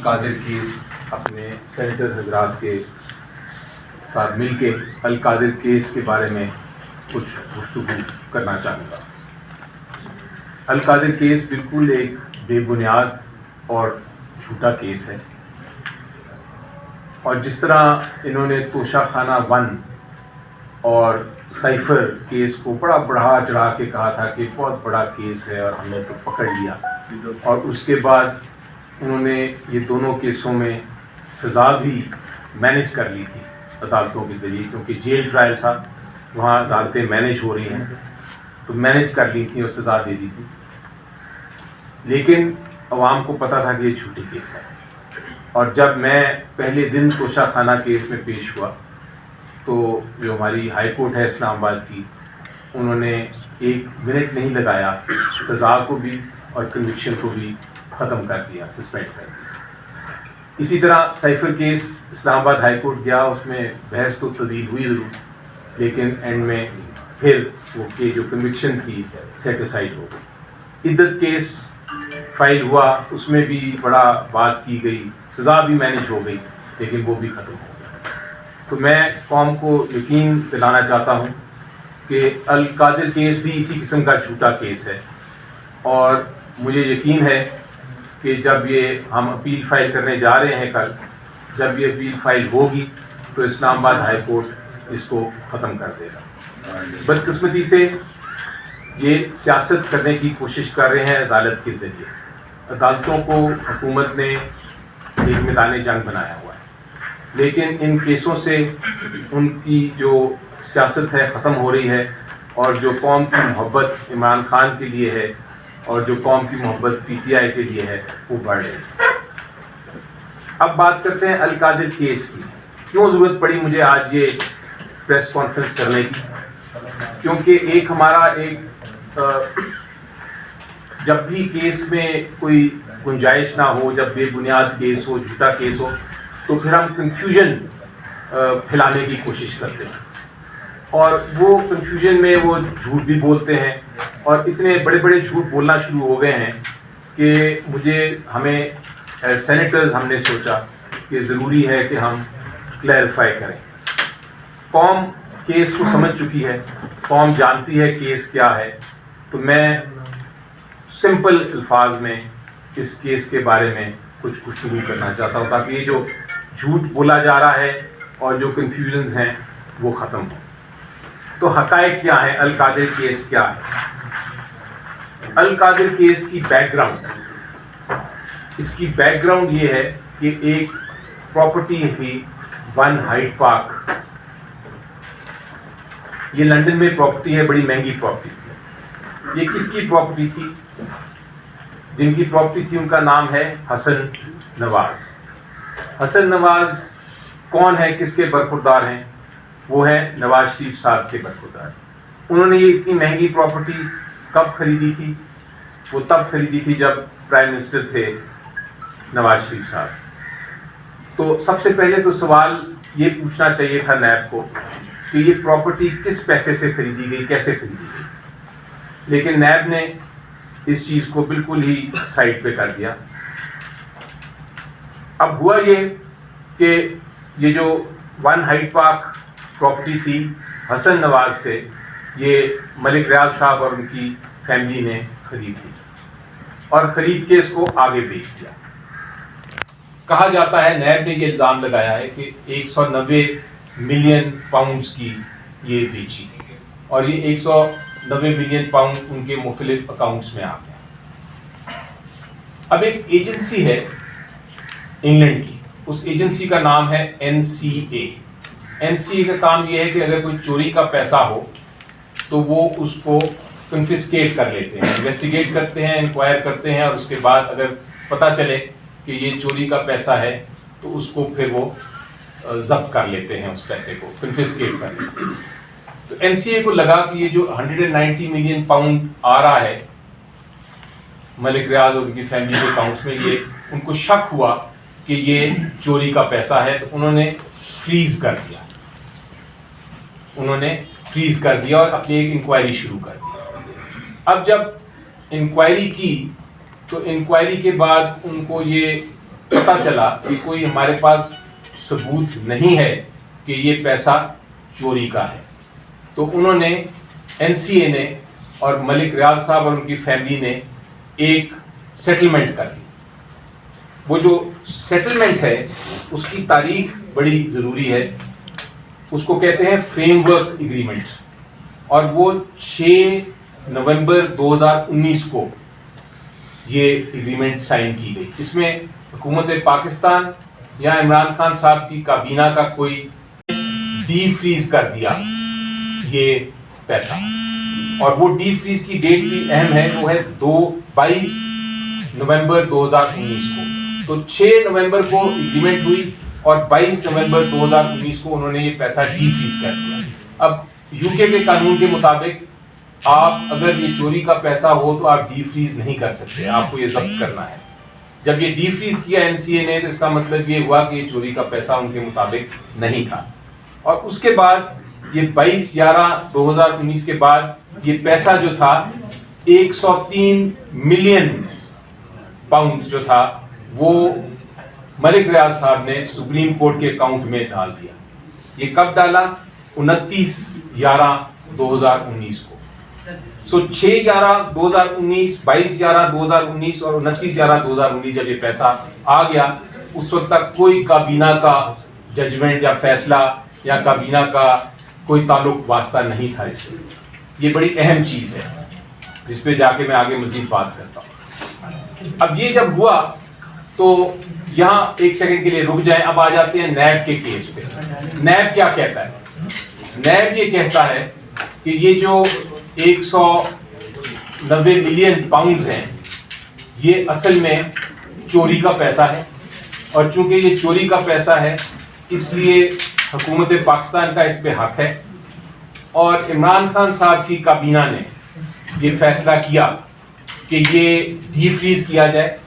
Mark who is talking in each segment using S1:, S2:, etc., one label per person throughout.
S1: قادر case اپنے senator حضرات کے ساتھ مل کے القادر کیس کے بارے میں کچھ گفتگو کرنا چاہوں گا۔ القادر کیس بالکل ایک بے بنیاد اور جھوٹا کیس ہے، اور جس طرح انہوں نے توشہ خانہ 1 اور سائفر کیس کو بڑا بڑھا چڑھا کے کہا تھا کہ بہت بڑا کیس ہے اور ہم نے تو پکڑ لیا، اور اس کے بعد انہوں نے یہ دونوں کیسوں میں سزا بھی مینیج کر لی تھی عدالتوں کے ذریعے، کیونکہ جیل ٹرائل تھا، وہاں عدالتیں مینیج ہو رہی ہیں تو مینیج کر لی تھیں اور سزا دے دی تھی، لیکن عوام کو پتہ تھا کہ یہ جھوٹی کیس ہے۔ اور جب میں پہلے دن توشہ خانہ کیس میں پیش ہوا تو جو ہماری ہائی کورٹ ہے اسلام آباد کی، انہوں نے 1 منٹ نہیں لگایا، سزا کو بھی اور کنوکشن کو بھی ختم کر دیا، سسپینڈ کر دیا۔ اسی طرح سائفر کیس اسلام آباد ہائی کورٹ گیا، اس میں بحث تو طویل ہوئی ضرور، لیکن اینڈ میں پھر وہ کہ جو کنوکشن تھی سیٹ اسائڈ ہو گئی۔ عدت کیس فائل ہوا، اس میں بھی بڑا بات کی گئی، سزا بھی مینیج ہو گئی، لیکن وہ بھی ختم ہو گیا۔ تو میں قوم کو یقین دلانا چاہتا ہوں کہ القادر کیس بھی اسی قسم کا جھوٹا کیس ہے، اور مجھے یقین ہے کہ جب یہ ہم اپیل فائل کرنے جا رہے ہیں کل، جب یہ اپیل فائل ہوگی تو اسلام آباد ہائی کورٹ اس کو ختم کر دے گا۔ بدقسمتی سے یہ سیاست کرنے کی کوشش کر رہے ہیں عدالت کے ذریعے۔ عدالتوں کو حکومت نے ایک میدان جنگ بنایا ہوا ہے، لیکن ان کیسوں سے ان کی جو سیاست ہے ختم ہو رہی ہے، اور جو قوم کی محبت عمران خان کے لیے ہے اور جو قوم کی محبت PTI کے لیے ہے وہ بڑھ رہی ہے۔ اب بات کرتے ہیں القادر کیس کی۔ کیوں ضرورت پڑی مجھے آج یہ پریس کانفرنس کرنے کی؟ کیونکہ ایک ہمارا جب بھی کیس میں کوئی گنجائش نہ ہو، جب بے بنیاد کیس ہو، جھوٹا کیس ہو، تو پھر ہم کنفیوژن پھیلانے کی کوشش کرتے ہیں، اور وہ کنفیوژن میں وہ جھوٹ بھی بولتے ہیں، اور اتنے بڑے بڑے جھوٹ بولنا شروع ہو گئے ہیں کہ ہمیں سینیٹرز ہم نے سوچا کہ ضروری ہے کہ ہم کلیریفائی کریں۔ قوم کیس کو سمجھ چکی ہے، قوم جانتی ہے کیس کیا ہے، تو میں سمپل الفاظ میں اس کیس کے بارے میں کچھ گفتگو کرنا چاہتا ہوں، تاکہ یہ جو جھوٹ بولا جا رہا ہے اور جو کنفیوژنز ہیں وہ ختم ہوں۔ تو حقائق کیا ہیں، القادر کیس کیا ہے؟ القادر کیس کی بیک گراؤنڈ، اس کی بیک گراؤنڈ یہ ہے کہ ایک پراپرٹی تھی 1 ہائیڈ پارک، یہ لندن میں پراپرٹی ہے، بڑی مہنگی پراپرٹی تھی۔ یہ کس کی پراپرٹی تھی؟ جن کی پراپرٹی تھی ان کا نام ہے حسن نواز۔ حسن نواز کون ہے، کس کے برخوردار ہیں؟ وہ ہیں نواز شریف صاحب کے برخوردار۔ انہوں نے یہ اتنی مہنگی پراپرٹی کب خریدی تھی؟ وہ تب خریدی تھی جب پرائم منسٹر تھے نواز شریف صاحب۔ تو سب سے پہلے تو سوال یہ پوچھنا چاہیے تھا نیب کو کہ یہ پراپرٹی کس پیسے سے خریدی گئی، کیسے خریدی گئی، لیکن نیب نے اس چیز کو بالکل ہی سائڈ پہ کر دیا۔ اب ہوا یہ کہ یہ جو 1 ہائیڈ پارک پراپرٹی تھی حسن نواز سے، یہ ملک ریاض صاحب اور ان کی فیملی نے خرید لی، اور خرید کے اس کو آگے بیچ دیا۔ کہا جاتا ہے، نیب نے یہ الزام لگایا ہے کہ 190 ملین پاؤنڈز کی یہ بیچی، اور یہ 190 ملین پاؤنڈ ان کے مختلف اکاؤنٹس میں آ گیا۔ اب ایک ایجنسی ہے انگلینڈ کی، اس ایجنسی کا نام ہے NCA۔ NCA کا کام یہ ہے کہ اگر کوئی چوری کا پیسہ ہو تو وہ اس کو کنفسکیٹ کر لیتے ہیں، انویسٹیگیٹ کرتے ہیں، انکوائر کرتے ہیں، اور اس کے بعد اگر پتہ چلے کہ یہ چوری کا پیسہ ہے تو اس کو پھر وہ ضبط کر لیتے ہیں، اس پیسے کو کنفسکیٹ کر لیتے ہیں۔ تو NCA کو لگا کہ یہ جو 190 ملین پاؤنڈ آ رہا ہے ملک ریاض اور ان کی فیملی کے اکاؤنٹس میں، یہ ان کو شک ہوا کہ یہ چوری کا پیسہ ہے، تو انہوں نے فریز کر دیا، اور اپنی ایک انکوائری شروع کر دی۔ اب جب انکوائری کی تو انکوائری کے بعد ان کو یہ پتہ چلا کہ کوئی ہمارے پاس ثبوت نہیں ہے کہ یہ پیسہ چوری کا ہے، تو انہوں نے NCA نے اور ملک ریاض صاحب اور ان کی فیملی نے ایک سیٹلمنٹ کر لی. وہ جو سیٹلمنٹ ہے اس کی تاریخ بڑی ضروری ہے، اس کو کہتے ہیں فریم ورک ایگریمنٹ، اور وہ 6 نومبر 2019 کو یہ ایگریمنٹ سائن کی گئی. اس میں حکومت پاکستان یا عمران خان صاحب کی کابینہ کا کوئی ڈی فریز کر دیا یہ پیسہ، اور وہ ڈی فریز کی ڈیٹ بھی اہم ہے، وہ ہے 22 نومبر 2019 کو. تو 6 نومبر کو ایگریمنٹ ہوئی اور 22 نومبر 2019 کو انہوں نے یہ پیسہ ڈی فریز کر دیا. اب UK کے قانون کے مطابق آپ اگر یہ چوری کا پیسہ ہو تو آپ ڈی فریز نہیں کر سکتے، آپ کو یہ ضبط کرنا ہے. جب یہ ڈی فریز کیا NCA نے تو اس کا مطلب یہ ہوا کہ یہ چوری کا پیسہ ان کے مطابق نہیں تھا. اور اس کے بعد یہ 22/11/2019 کے بعد یہ پیسہ جو تھا 103 ملین پاؤنڈ جو تھا وہ ملک ریاض صاحب نے سپریم کورٹ کے اکاؤنٹ میں ڈال دیا. یہ کب ڈالا؟ 29/11/2019 کو. سو 6/11/2019، 22/11/2019 اور 29/11/2019 جب یہ پیسہ آ گیا، اس وقت تک کوئی کابینہ کا ججمنٹ یا فیصلہ یا کابینہ کا کوئی تعلق واسطہ نہیں تھا اس سے. یہ بڑی اہم چیز ہے جس پہ جا کے میں آگے مزید بات کرتا ہوں. اب یہ جب ہوا تو یہاں ایک سیکنڈ کے لیے رک جائیں. اب آ جاتے ہیں نیب کے کیس پہ. نیب کیا کہتا ہے؟ نیب یہ کہتا ہے کہ یہ جو 190 ملین پاؤنڈز ہیں یہ اصل میں چوری کا پیسہ ہے، اور چونکہ یہ چوری کا پیسہ ہے اس لیے حکومت پاکستان کا اس پہ حق ہے. اور عمران خان صاحب کی کابینہ نے یہ فیصلہ کیا کہ یہ ڈی فریز کیا جائے،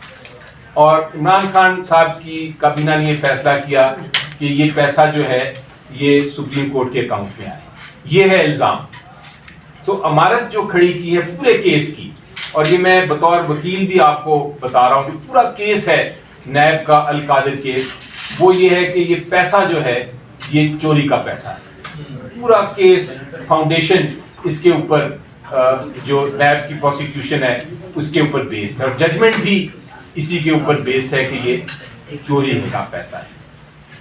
S1: اور عمران خان صاحب کی کابینہ نے یہ فیصلہ کیا کہ یہ پیسہ جو ہے یہ سپریم کورٹ کے اکاؤنٹ میں آئے. یہ ہے الزام. تو امارت جو کھڑی کی ہے پورے کیس کی، اور یہ میں بطور وکیل بھی آپ کو بتا رہا ہوں کہ پورا کیس ہے نیب کا القادر کیس، وہ یہ ہے کہ یہ پیسہ جو ہے یہ چوری کا پیسہ ہے. پورا کیس فاؤنڈیشن اس کے اوپر جو نیب کی پروسیکیوشن ہے اس کے اوپر بیسڈ ہے، اور ججمنٹ بھی اسی کے اوپر بیسڈ ہے کہ یہ چوری کا پیسہ ہے.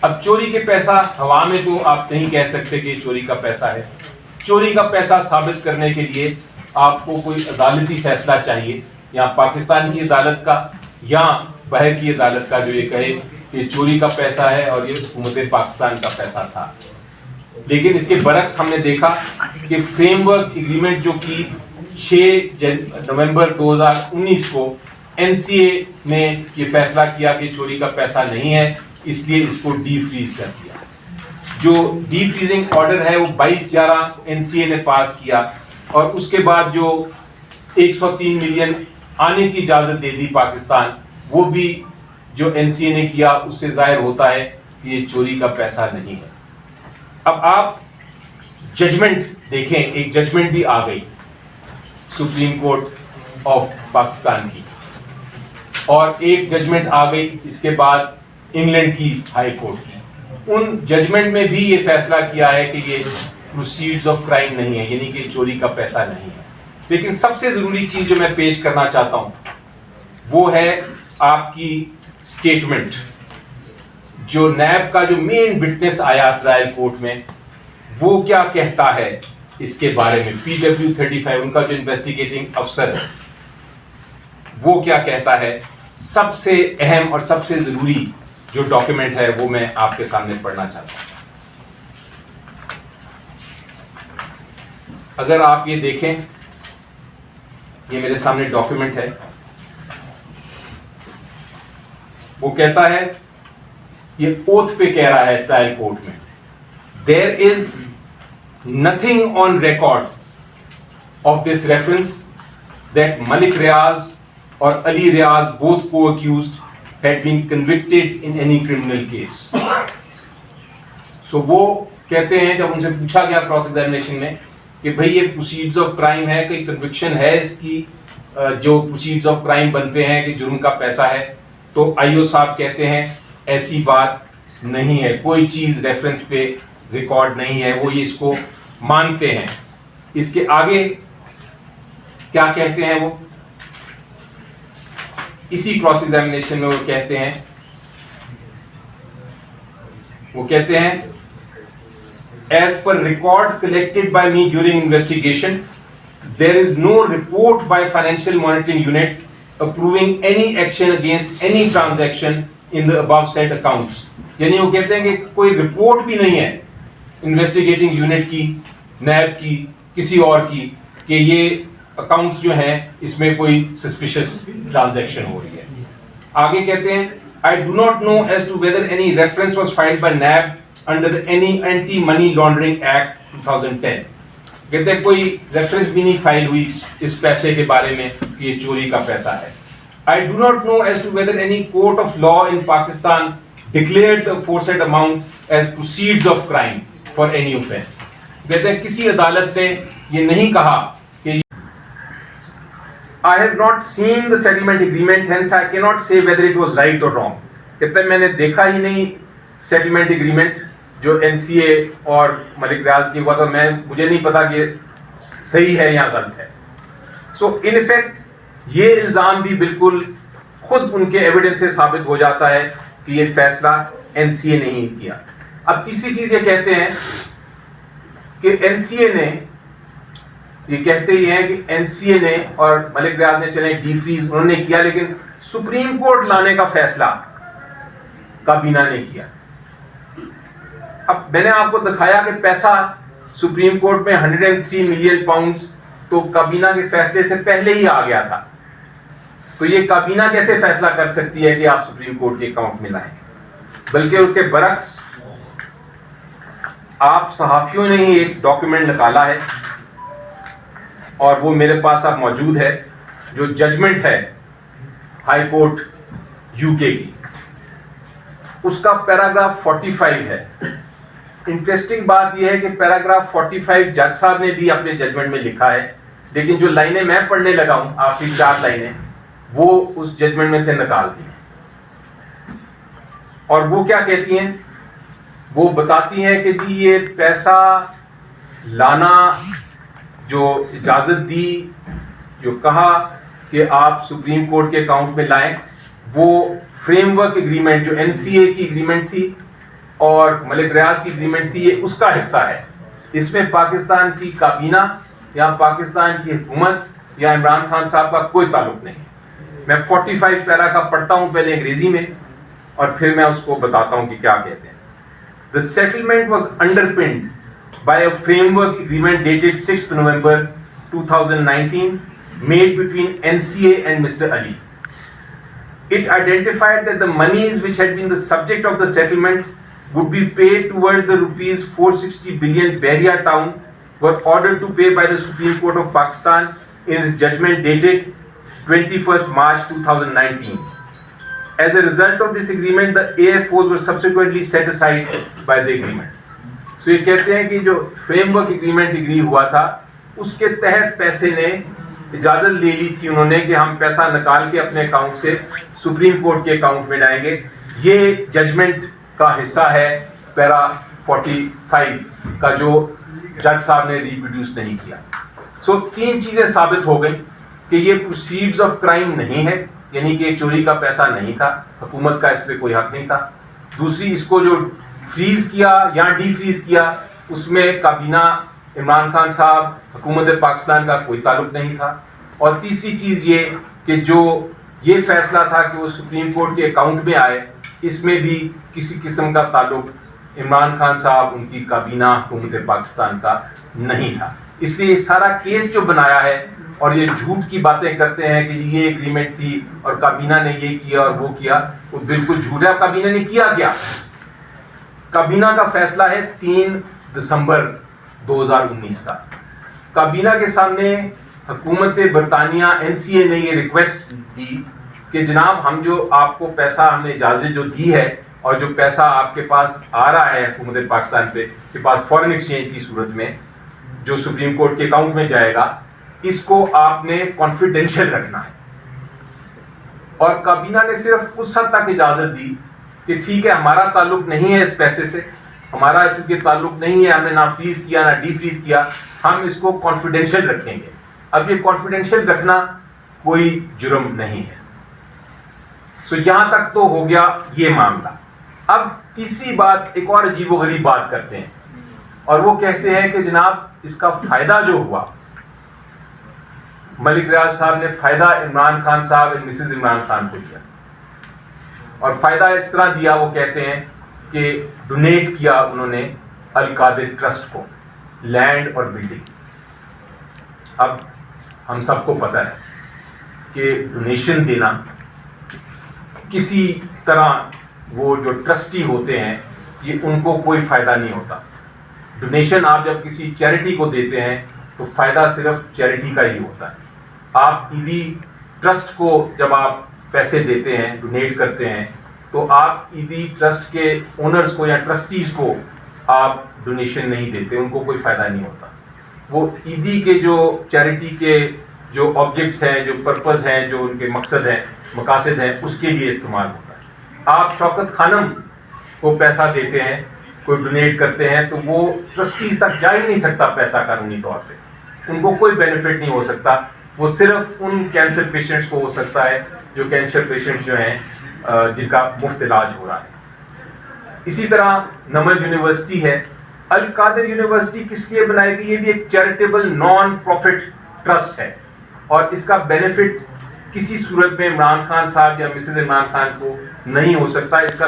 S1: اب چوری کے پیسہ ہوا میں تو آپ نہیں کہہ سکتے کہ یہ چوری کا پیسہ ہے. چوری کا پیسہ ثابت کرنے کے لیے آپ کو کوئی عدالتی فیصلہ چاہیے، یا پاکستان کی عدالت کا یا باہر کی عدالت کا جو یہ کہے کہ چوری کا پیسہ ہے اور یہ حکومت پاکستان کا پیسہ تھا. لیکن اس کے برعکس ہم نے دیکھا کہ فریم ورک ایگریمنٹ جو کی 6 نومبر 2019 کو NCA نے یہ فیصلہ کیا کہ چوری کا پیسہ نہیں ہے، اس لیے اس کو ڈی فریز کر دیا. جو ڈی فریزنگ آرڈر ہے وہ 22/11 NCA نے پاس کیا، اور اس کے بعد جو 103 ملین آنے کی اجازت دے دی پاکستان، وہ بھی جو NCA نے کیا اس سے ظاہر ہوتا ہے کہ یہ چوری کا پیسہ نہیں ہے. اب آپ ججمنٹ دیکھیں، ایک ججمنٹ بھی آ گئی سپریم کورٹ آف پاکستان کی، اور ایک ججمنٹ آ گئی اس کے بعد انگلینڈ کی ہائی کورٹ کی. ان ججمنٹ میں بھی یہ فیصلہ کیا ہے کہ یہ پروسیڈز آف کرائم نہیں ہے، یعنی کہ چوری کا پیسہ نہیں ہے. لیکن سب سے ضروری چیز جو میں پیش کرنا چاہتا ہوں وہ ہے آپ کی سٹیٹمنٹ. جو نیب کا جو مین وٹنس آیا ٹرائل کورٹ میں وہ کیا کہتا ہے اس کے بارے میں. PW35 ان کا جو انویسٹیگیٹنگ افسر ہے وہ کیا کہتا ہے. سب سے اہم اور سب سے ضروری جو ڈاکیومنٹ ہے وہ میں آپ کے سامنے پڑھنا چاہتا ہوں. اگر آپ یہ دیکھیں، یہ میرے سامنے ڈاکیومنٹ ہے. وہ کہتا ہے، یہ اوتھ پہ کہہ رہا ہے ٹرائل کورٹ میں، there is nothing on record of this reference that Malik Riaz or Ali Riaz, both co-accused, had been convicted in any criminal case. So وہ کہتے ہیں جب ان سے پوچھا گیا کراس ایگزامینیشن میں کہ بھئی یہ پروسیڈز آف کرائم ہے، کوئی کنوکشن ہے اس کی، جو پروسیڈز آف کرائم بنتے ہیں کہ جرم کا پیسہ ہے، تو آئیو صاحب کہتے ہیں ایسی بات نہیں ہے, کوئی چیز ریفرنس پہ ریکارڈ نہیں ہے, وہ یہ اس کو مانتے ہیں. اس کے آگے کیا کہتے ہیں وہ اسی کراس ایگزامینیشن میں وہ کہتے ہیں as per record collected by me during investigation, there is no report by Financial Monitoring Unit approving any action against any transaction in the above said accounts. یعنی وہ کہتے ہیں کہ کوئی رپورٹ بھی نہیں ہے انویسٹیگیٹنگ یونٹ کی, نیب کی, کسی اور کی, کہ یہ اکاؤنٹس جو ہیں اس میں کوئی سسپیشس ٹرانزیکشن ہو رہی ہے. آگے کہتے ہیں I do not know as to whether any reference was filed by NAB under any Anti-Money Laundering Act 2010. کہتے ہیں کوئی ریفرنس بھی نہیں فائل ہوئی اس پیسے کے بارے میں کہ یہ چوری کا پیسہ ہے. I do not know as to whether any court of law in Pakistan declared the aforesaid amount as proceeds of crime for any offense. کہتے ہیں کسی عدالت نے یہ نہیں کہا کہ I have not seen the settlement agreement, hence I cannot say whether it was right or wrong. کہتے ہیں میں نے دیکھا ہی نہیں سیٹلمنٹ ایگریمنٹ جو این سی اے اور ملک ریاض کی ہوا تھا, مجھے نہیں پتا کہ صحیح ہے یا غلط ہے. سو ان افیکٹ یہ الزام بھی بالکل خود ان کے ایویڈنس سے ثابت ہو جاتا ہے کہ یہ فیصلہ این سی اے نے ہی کیا. اب تیسری چیز یہ کہتے ہیں کہ این سی اے نے, یہ کہتے ہی ہیں کہ این سی اے نے اور ملک ریاض نے چلے ڈی فریز انہوں نے کیا, لیکن سپریم کورٹ لانے کا فیصلہ کابینہ نے کیا. اب میں نے آپ کو دکھایا کہ پیسہ سپریم کورٹ میں 103 ملین پاؤنڈز تو کابینہ کے فیصلے سے پہلے ہی آ گیا تھا. تو یہ کابینہ کیسے فیصلہ کر سکتی ہے کہ آپ سپریم کورٹ کے اکاؤنٹ میں لائیں؟ بلکہ اس کے برعکس آپ صحافیوں نے ہی ایک ڈاکیومنٹ نکالا ہے اور وہ میرے پاس اب موجود ہے, جو ججمنٹ ہے ہائی کورٹ یو کے کی, اس کا پیراگراف 45 ہے. انٹرسٹنگ بات یہ ہے کہ پیراگراف 45 جج صاحب نے بھی اپنے ججمنٹ میں لکھا ہے, لیکن جو لائنیں میں پڑھنے لگا ہوں آخری 4 لائنیں وہ اس ججمنٹ میں سے نکال دی ہیں. اور وہ کیا کہتی ہیں, وہ بتاتی ہیں کہ جی یہ پیسہ لانا جو اجازت دی, جو کہا کہ آپ سپریم کورٹ کے اکاؤنٹ میں لائیں, وہ فریم ورک ایگریمنٹ جو این سی اے کی ایگریمنٹ تھی اور ملک ریاض کی ایگریمنٹ تھی, یہ اس کا حصہ ہے. اس میں پاکستان کی کابینہ یا پاکستان کی حکومت یا عمران خان صاحب کا کوئی تعلق نہیں. میں 45 پیرا کا پڑھتا ہوں پہلے انگریزی میں اور پھر میں اس کو بتاتا ہوں کہ کیا کہتے ہیں. The settlement was underpinned by a framework agreement dated 6th November 2019 made between NCA and Mr. Ali. It identified that the monies which had been the subject of the settlement would be paid towards the rupees 460 billion Bahria town were ordered to pay by the Supreme Court of Pakistan in its judgment dated 21st March 2019. As a result of this agreement, the AFOs were subsequently set aside by the agreement. So یہ کہتے ہیں کہ جو frame work agreement agree ہوا تھا اس کے تحت پیسے نے اجازت لے لی تھی انہوں نے کہ ہم پیسہ نکال کے اپنے اکاؤنٹ سے سپریم کورٹ کے اکاؤنٹ میں ڈالیں گے. یہ ججمنٹ کا حصہ ہے پیرا 45 کا جو جج صاحب نے ریپروڈیوس نہیں کیا. سو 3 چیزیں ثابت ہو گئی کہ یہ پروسیڈز آف کرائم نہیں ہے, یعنی کہ چوری کا پیسہ نہیں تھا, حکومت کا اس پہ کوئی حق نہیں تھا. دوسری, اس کو جو فریز کیا یا ڈی فریز کیا اس میں کابینہ عمران خان صاحب حکومت پاکستان کا کوئی تعلق نہیں تھا. اور تیسری چیز یہ کہ جو یہ فیصلہ تھا کہ وہ سپریم کورٹ کے اکاؤنٹ میں آئے, اس میں بھی کسی قسم کا تعلق عمران خان صاحب ان کی کابینہ حکومت پاکستان کا نہیں تھا. اس لیے یہ سارا کیس جو بنایا ہے اور یہ جھوٹ کی باتیں کرتے ہیں کہ یہ ایگریمنٹ تھی اور کابینہ نے یہ کیا اور وہ کیا, وہ بالکل جھوٹ ہے. کابینہ نے کیا کیا؟ کابینہ کا فیصلہ ہے 3 دسمبر 2019 کا. کابینہ کے سامنے حکومت برطانیہ این سی اے نے یہ ریکویسٹ دی کہ جناب ہم جو آپ کو پیسہ ہم نے اجازت جو دی ہے اور جو پیسہ آپ کے پاس آ رہا ہے حکومت پاکستان پہ کے پاس فورن ایکسچینج کی صورت میں جو سپریم کورٹ کے اکاؤنٹ میں جائے گا, اس کو آپ نے کانفیڈینشیل رکھنا ہے اور کابینہ نے صرف اس حد تک اجازت دی کہ ٹھیک ہے ہمارا تعلق نہیں ہے اس پیسے سے, ہمارا چونکہ تعلق نہیں ہے, ہم نے نہ فریز کیا نہ ڈی فریز کیا, ہم اس کو کانفیڈینشیل رکھیں گے. اب یہ کانفیڈینشیل رکھنا کوئی جرم نہیں ہے. سو یہاں تک تو ہو گیا یہ معاملہ. اب تیسری بات, ایک اور عجیب و غریب بات کرتے ہیں, اور وہ کہتے ہیں کہ جناب اس کا فائدہ جو ہوا, ملک ریاض صاحب نے فائدہ عمران خان صاحب اور مسز عمران خان کو دیا, اور فائدہ اس طرح دیا, وہ کہتے ہیں کہ ڈونیٹ کیا انہوں نے القادر ٹرسٹ کو لینڈ اور بلڈنگ. اب ہم سب کو پتہ ہے کہ ڈونیشن دینا کسی طرح, وہ جو ٹرسٹی ہوتے ہیں یہ ان کو کوئی فائدہ نہیں ہوتا. ڈونیشن آپ جب کسی چیریٹی کو دیتے ہیں تو فائدہ صرف چیریٹی کا ہی ہوتا ہے. آپ ایدی ٹرسٹ کو جب آپ پیسے دیتے ہیں, ڈونیٹ کرتے ہیں, تو آپ ایدی ٹرسٹ کے اونرز کو یا ٹرسٹیز کو آپ ڈونیشن نہیں دیتے, ان کو کوئی فائدہ نہیں ہوتا. وہ ایدی کے جو چیریٹی کے جو آبجیکٹس ہیں, جو پرپز ہیں, جو ان کے مقصد ہیں, مقاصد ہیں, اس کے لیے استعمال ہوتا ہے. آپ شوکت خانم کو پیسہ دیتے ہیں, کوئی ڈونیٹ کرتے ہیں, تو وہ ٹرسٹیز تک جا ہی نہیں سکتا پیسہ قانونی طور پہ, ان کو کوئی بینیفٹ نہیں ہو سکتا. وہ صرف ان کینسر پیشنٹس کو ہو سکتا ہے جو کینسر پیشنٹس جو ہیں جن کا مفت علاج ہو رہا ہے. اسی طرح نمل یونیورسٹی ہے. القادر یونیورسٹی کس لیے بنائی گئی؟ یہ بھی ایک چیریٹیبل نان پروفٹ ٹرسٹ ہے, اور اس کا بینیفٹ کسی صورت میں عمران خان صاحب یا مسز عمران خان کو نہیں ہو سکتا. اس کا